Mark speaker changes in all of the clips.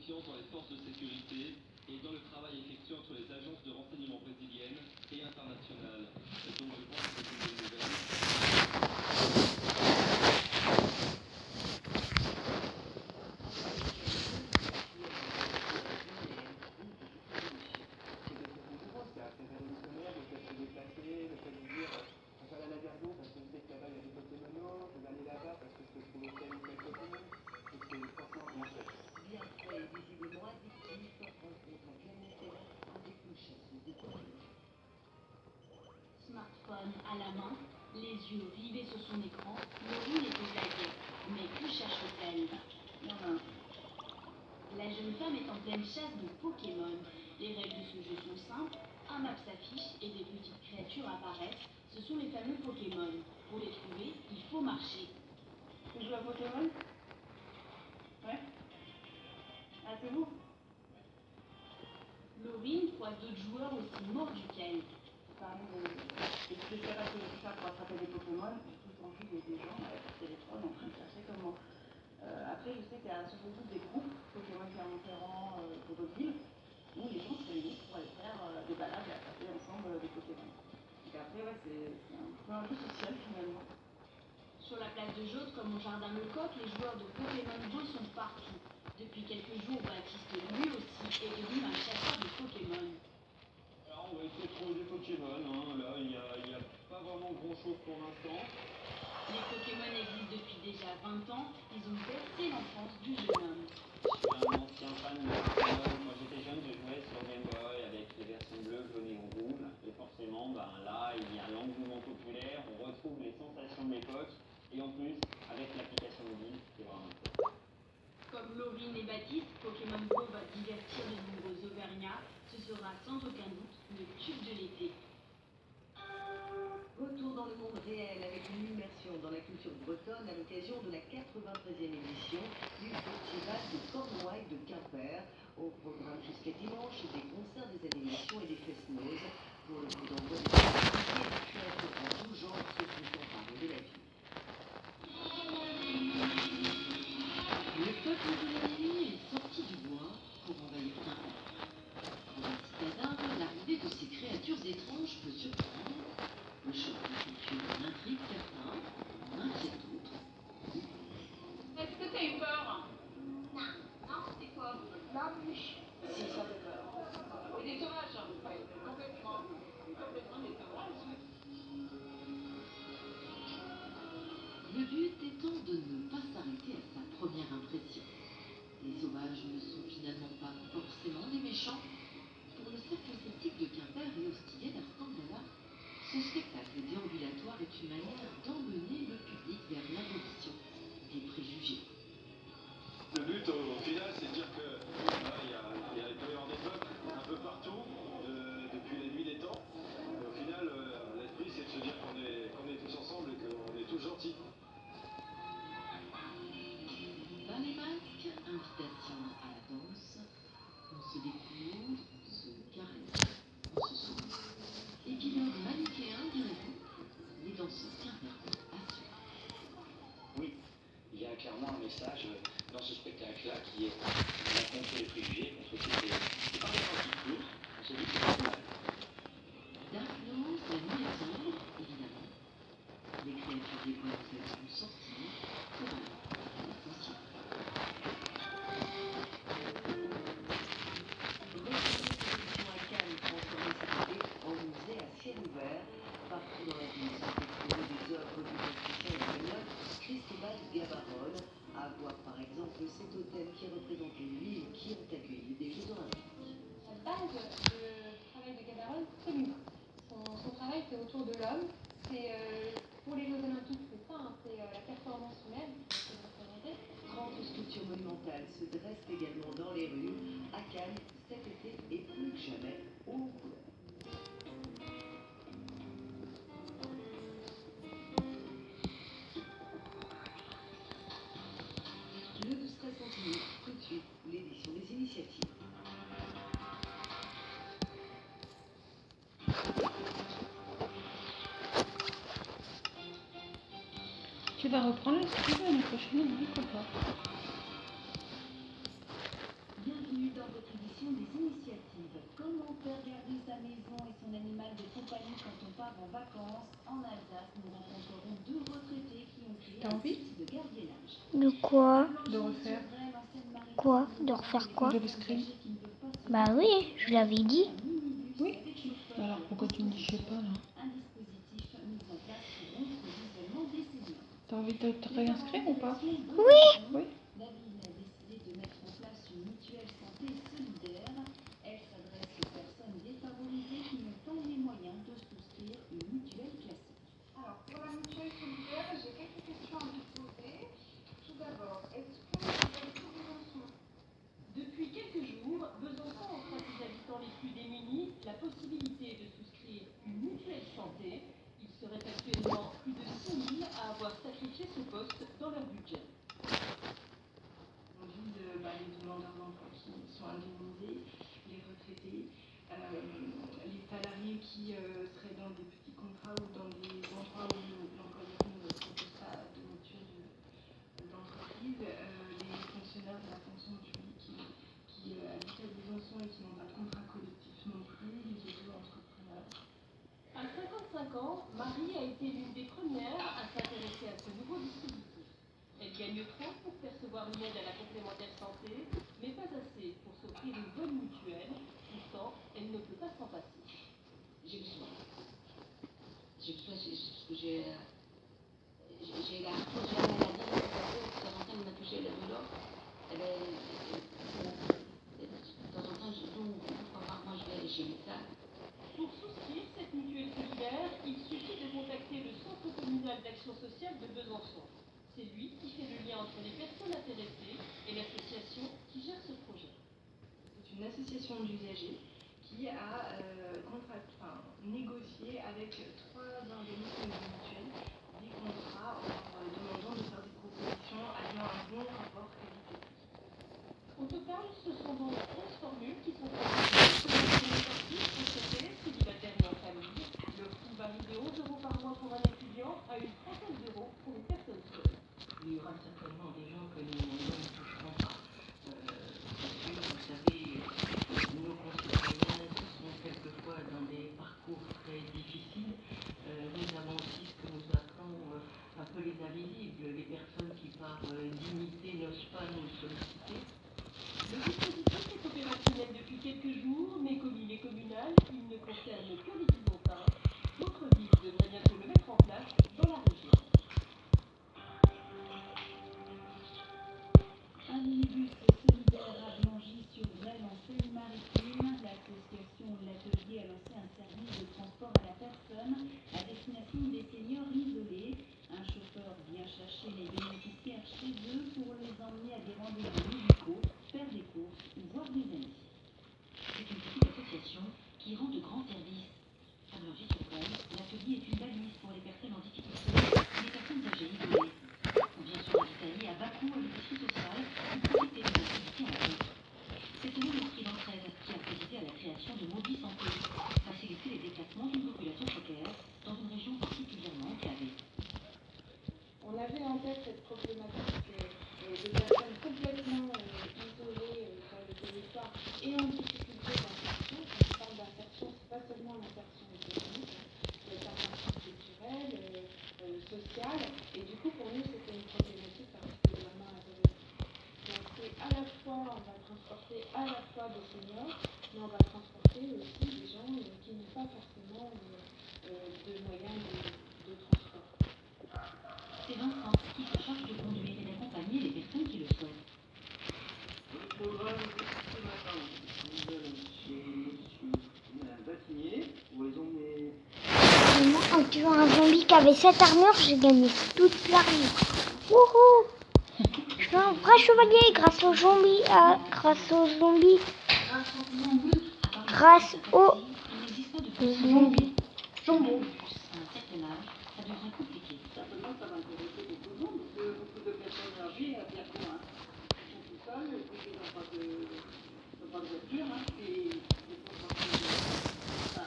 Speaker 1: confiance dans les forces de sécurité et dans le travail effectué entre les agences de renseignement brésiliennes et internationales. Donc je pense que c'est une bonne nouvelle.
Speaker 2: Smartphone à la main, les yeux rivés sur son écran, Laurine est au taquet. Mais que cherche-t-elle? La jeune femme est en pleine chasse de Pokémon. Les règles de ce jeu sont simples, un map s'affiche et des petites créatures apparaissent. Ce sont les fameux Pokémon. Pour les trouver, il faut marcher.
Speaker 3: Tu joues à Pokémon? Ouais. Ah, c'est vous?
Speaker 2: Laurine croise d'autres joueurs aussi mordus qu'elle.
Speaker 3: Et tu sais pas ce que je fais pour attraper des Pokémon, j'ai tout le temps vu des gens avec leur téléphone en train de chercher comment. Après, je sais qu'il y a sur Facebook des groupes Pokémon Clermont-Ferrand pour d'autres villes où les gens se réunissent pour aller faire des balades et attraper ensemble des Pokémon. Donc après, ouais, c'est un peu un jeu social finalement.
Speaker 2: Sur la place de Jaude, comme au jardin Lecoq, les joueurs de Pokémon Go sont partout. Depuis quelques jours, Baptiste, lui aussi, est devenu un chasseur de Pokémon.
Speaker 1: Alors on va essayer de trouver des Pokémon, hein. Là il n'y a pas vraiment grand chose pour l'instant.
Speaker 2: Les Pokémon existent depuis déjà 20 ans, ils ont bercé l'enfance du jeune homme.
Speaker 4: Je suis un ancien fan de Pokémon. Quand j'étais jeune, je jouais sur Game Boy avec les versions bleues, jaunes et rouges. Et forcément, là, il y a l'engouement populaire, on retrouve les sensations de l'époque. Et en plus, avec l'application mobile, c'est vraiment top.
Speaker 2: Comme Laurine et Baptiste, Pokémon Go va divertir de nombreux Auvergnats. Ce sera sans aucun doute le tube de l'été.
Speaker 5: Retour dans le monde réel avec une immersion dans la culture bretonne à l'occasion de la 93e édition du Festival de Cornouailles de Quimper. Au programme jusqu'à dimanche, des concerts, des animations et des fest-noz. Pour le coup d'envoi des activités, des créatures en tout genre se font emparer de la vie. Le peuple de la nuit est sorti du bois pour envahir Quimper. Pour les citadins, l'arrivée de ces créatures étranges peut surprendre. Le choc de culture intrigue certains, en inquiète d'autres.
Speaker 3: Est-ce que t'as eu peur?
Speaker 2: Non, c'est quoi?
Speaker 3: Non plus. Si, ça fait peur. Et des sauvages? Complètement. Complètement des sauvages.
Speaker 5: Le but étant de ne pas s'arrêter à sa première impression. Les sauvages ne sont finalement pas forcément des méchants. Pour le cercle sceptique de Quimper et Ostillet d'Arscandala, ce spectacle déambulatoire est une manière d'emmener le public vers l'abolition des préjugés.
Speaker 6: Le but au final, c'est de dire que il peut y avoir des peuples un peu partout depuis la nuit des temps. Et au final, l'esprit, c'est de se dire qu'on est tous ensemble et qu'on est tous gentils.
Speaker 5: Dans les masques, invitation à la danse, on se découvre, on se caresse, on se sourit. Et puis leur manichéen, direz-vous, les danseurs quimperois assurent.
Speaker 4: Oui, il y a clairement un message dans ce spectacle-là qui est contre les préjugés, contre toutes les problématiques lourdes. On se dit que c'est pas mal.
Speaker 5: D'influence, la nuit est sombre, évidemment. Les créatures des bois nous aideront sortir pour aller à l'essentiel. L'exposition à Cannes transformée cet été en musée à ciel ouvert. Partout dans la ville sont exposées des œuvres du plasticien espagnol Cristóbal Gavarrón. À voir par exemple cet hôtel qui représente les villes qui ont accueilli des Jeux olympiques.
Speaker 7: La base du travail de Gavarrón, c'est l'humain. Son travail, c'est autour de l'homme. Pour les Jeux olympiques, c'est ça, hein, c'est la performance humaine.
Speaker 5: Grande sculpture monumentale se dresse également dans les rues. À Cannes, cet été et plus que jamais aux couleurs. Le 12-13 continue, tout de suite, l'édition des initiatives.
Speaker 3: Tu vas reprendre le ski l'année prochaine, non? Pourquoi pas?
Speaker 5: Bienvenue
Speaker 2: en vacances en Alsace, nous rencontrerons 2 retraités qui ont créé
Speaker 8: T'as
Speaker 2: un
Speaker 8: envie
Speaker 2: site de gardiennage.
Speaker 9: De quoi?
Speaker 8: de refaire
Speaker 9: Quoi? De refaire quoi?
Speaker 8: de l'escrime?
Speaker 9: Bah oui, je l'avais dit.
Speaker 8: Oui. Alors pourquoi tu me dis je sais pas là?
Speaker 2: Un dispositif mis en place pour rompre l'isolement des seniors.
Speaker 8: T'as envie de te réinscrire ou pas?
Speaker 9: Oui.
Speaker 8: Oui.
Speaker 2: La ville a décidé de mettre en place une mutuelle santé solidaire. Elle s'adresse aux personnes défavorisées qui n'ont pas les moyens de souscrire une mutuelle classique.
Speaker 3: Alors, pour la mutuelle solidaire, j'ai quelques questions à vous poser. Tout d'abord, est-ce que vous habitez Besançon?
Speaker 2: Depuis quelques jours, Besançon offre à ses habitants les plus démunis la possibilité de souscrire une mutuelle santé. Ils seraient actuellement plus de 6 000 à avoir sacrifié ce poste dans leur budget.
Speaker 3: On vise les demandeurs d'emploi qui sont indemnisés, les retraités, les salariés qui seraient dans des petits contrats ou dans des endroits où l'employeur ne propose pas de mutuelle d'entreprise, les fonctionnaires de la fonction publique qui habitent à Besançon et qui n'ont pas de contrat collectif non plus, les auto-entrepreneurs.
Speaker 2: À 55 ans, Marie a été l'une des premières à s'intéresser à ce nouveau dispositif. Elle gagne trop pour percevoir une aide à la complémentaire santé, mais pas assez pour s'offrir une bonne mutuelle. Pourtant, elle ne peut pas s'en passer.
Speaker 5: J'ai besoin. Parce que j'ai la maladie, de temps en temps, il m'a touché la douleur. De temps en temps, moi je vais aller chez le médecin.
Speaker 2: Pour souscrire cette mutuelle solidaire, il suffit de contacter le Centre communal d'action sociale de Besançon. C'est lui qui fait le lien entre les personnes intéressées et l'association qui gère ce projet.
Speaker 3: C'est une association d'usagers qui a négocié avec 3 organismes de mutuelles des contrats en demandant de faire des propositions ayant un bon rapport qualité-prix.
Speaker 2: Au total, ce sont donc 11 formules qui sont proposées selon les parties retraités, célibataires et en famille. Le coût varie de 11 € par mois pour un étudiant à une trentaine d'euros pour une personne seule.
Speaker 5: Il y aura certainement des gens que nous ne toucherons pas. Parce que, vous savez, nos concitoyens sont quelquefois dans des parcours très difficiles. Nous avons aussi ce que nous appelons un peu les invisibles, les personnes qui par dignité n'osent pas nous solliciter.
Speaker 2: Le dispositif est opérationnel depuis quelques jours, mais comme il est communal, il ne concerne que les Byzantins. D'autres villes devraient bientôt le mettre en place dans la région. Un minibus solidaire a Blangy-sur-Vesle en Seine-Maritime. L'association L'Atelier a lancé un service de transport à la personne à destination des seniors isolés. Un chauffeur vient chercher les bénéficiaires chez eux pour les emmener à des rendez-vous médicaux, faire des courses ou voir des amis.
Speaker 5: C'est une petite association qui rend de grands services. À Blangy-sur-Vesle, l'atelier est une balise pour les personnes en difficulté, les personnes âgées isolées. On vient se ravitailler à bas coût à l'épicerie sociale ou profiter d'une activité en groupe. C'est selon l'esprit d'entraide qui a présidé à la création de Mobi Santé, faciliter les déplacements d'une population précaire dans une région particulièrement enclavée.
Speaker 3: On avait en tête cette problématique de personnes complètement isolées sur le territoire et en difficulté d'insertion. Quand je parle d'insertion, ce n'est pas seulement l'insertion économique, c'est l'insertion culturelle, sociale. Et du coup, pour nous, c'était une problématique particulièrement intéressante. Donc, c'est à la fois, on va transporter à la fois des seniors, mais on va transporter aussi des gens qui n'ont pas forcément de moyens de transport.
Speaker 5: C'est Vincent qui se charge de conduire et d'accompagner les personnes qui le souhaitent.
Speaker 4: Le programme de ce matin, nous allons chez Madame Batinier pour les emmener.
Speaker 9: Et moi, en tuant un zombie qui avait 7 armures, j'ai gagné toute l'armure. Wouhou! Je suis un vrai chevalier grâce aux zombies. Grâce aux zombies. Grâce aux zombies.
Speaker 5: Jambon. À un certain âge, ça devient compliqué.
Speaker 3: Certainement, ça va intéresser beaucoup de monde, parce que beaucoup de personnes âgées bien commun. Ils sont tout seuls, et puis ils n'ont pas de voiture, et ils font sortir ça.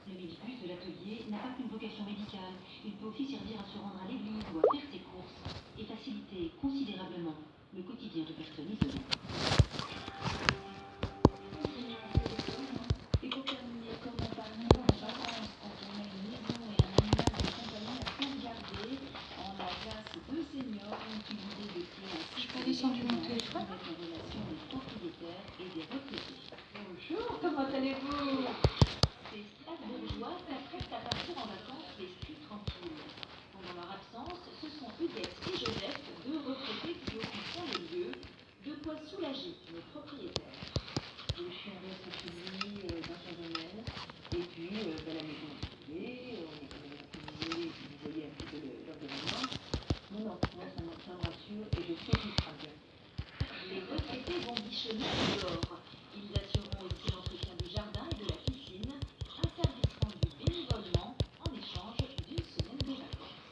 Speaker 5: Le minibus de l'atelier n'a pas qu'une vocation médicale. Il peut aussi servir à se rendre à l'église ou à faire ses courses et faciliter considérablement le quotidien de personnes isolées.
Speaker 2: Et pour terminer, comme on parle en vacances
Speaker 5: allez-vous?
Speaker 2: Ces Strasbourgeois s'apprêtent à partir en vacances l'esprit tranquille. Pendant leur absence, ce sont Huguette et Joseph, deux retraités qui occupent les lieux, de quoi soulager nos propriétaires.
Speaker 10: Le chien reste chez lui dans son domaine. Et puis, la maison est privée, on est quand même organisé, et puis vous voyez un petit peu l'environnement. Non, moi ça me rassure et je sais qu'il sera bien.
Speaker 2: Les retraités vont bichonner dehors. Ils assureront aussi l'entretien du jardin et de la piscine, un service rendu bénévolement en échange d'une semaine de vacances.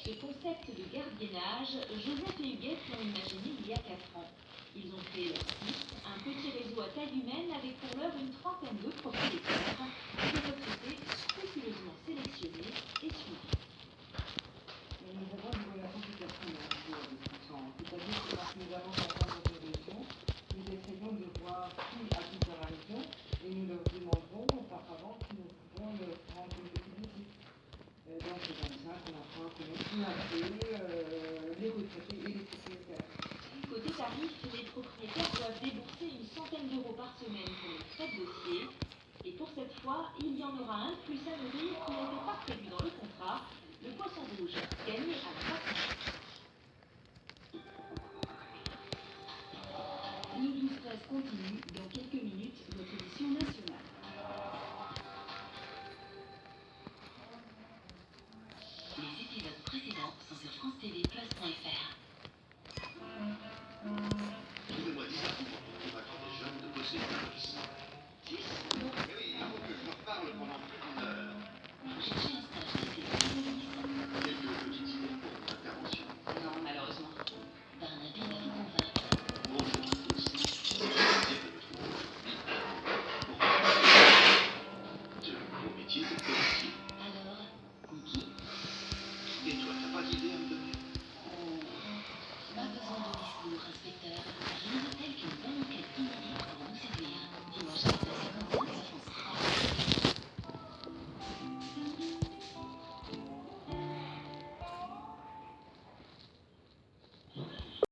Speaker 2: Ce concept de gardiennage, Joseph et Huguette l'ont imaginé il y a 4 ans. Ils ont créé leur site, un petit réseau à taille humaine avec pour l'heure une trentaine de propriétaires, des retraités scrupuleusement sélectionnés et suivis.
Speaker 10: Mais nous avons une relation tout à fait c'est-à-dire que quand nous avons certains dans une région, nous essayons de voir qui habite dans la région et nous leur demandons auparavant si nous pouvons leur rendre une petite visite. Donc c'est comme ça qu'on apprend à connaître peu à peu les retraités et les propriétaires.
Speaker 2: Côté tarif, les propriétaires doivent débourser une centaine d'euros par semaine pour les frais de dossier. Et pour cette fois, il y en aura un de plus à nourrir qui n'était pas prévu dans le contrat, le poisson rouge, gagné à la vaccination. Le 12-13 continue dans quelques minutes votre émission nationale.
Speaker 5: Les épisodes précédents sont sur France TV Plus.fr.